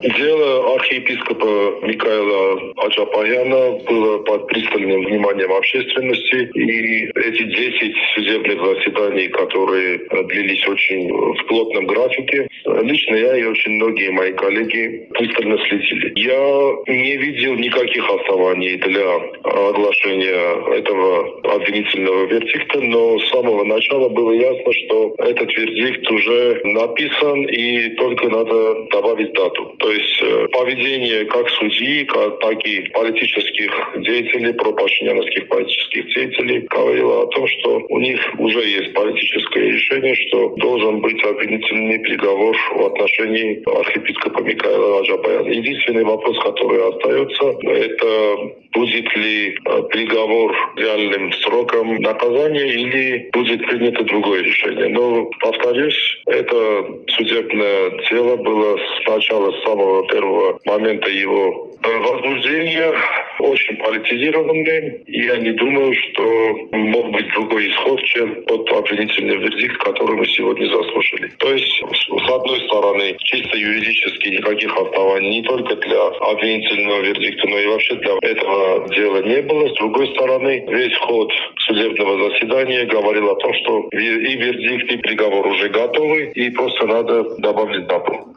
Дело архиепископа Микаэла Аджапаяна было под пристальным вниманием общественности, и эти 10 судебных заседаний, которые длились очень в плотном графике, лично я и очень многие мои коллеги пристально следили. Я не видел никаких оснований для оглашения этого обвинительного вердикта, но с самого начала было ясно, что этот вердикт уже написан, и только надо добавить дату. То есть поведение как судьи, так и политических деятелей, пропашиняновских политических деятелей говорило о том, что у них уже есть политическое решение, что должен быть обвинительный приговор в отношении архиепископа Микаэла Аджапаяна. Единственный вопрос, который остается, это будет ли приговор реальным сроком наказания или будет принято другое решение. Но, повторюсь, это судебное дело было сначала, с самого первого момента его возбуждения, очень политизированным. И я не думаю, что мог быть другой исход, чем тот обвинительный вердикт, который мы сегодня заслушали. То есть, с одной стороны, чисто юридически никаких оснований не только для обвинительного вердикта, но и вообще для этого дела не было. С другой стороны, весь ход судебного заседания говорил о том, что и вердикт, и приговор уже готовы, и просто надо добавить дату.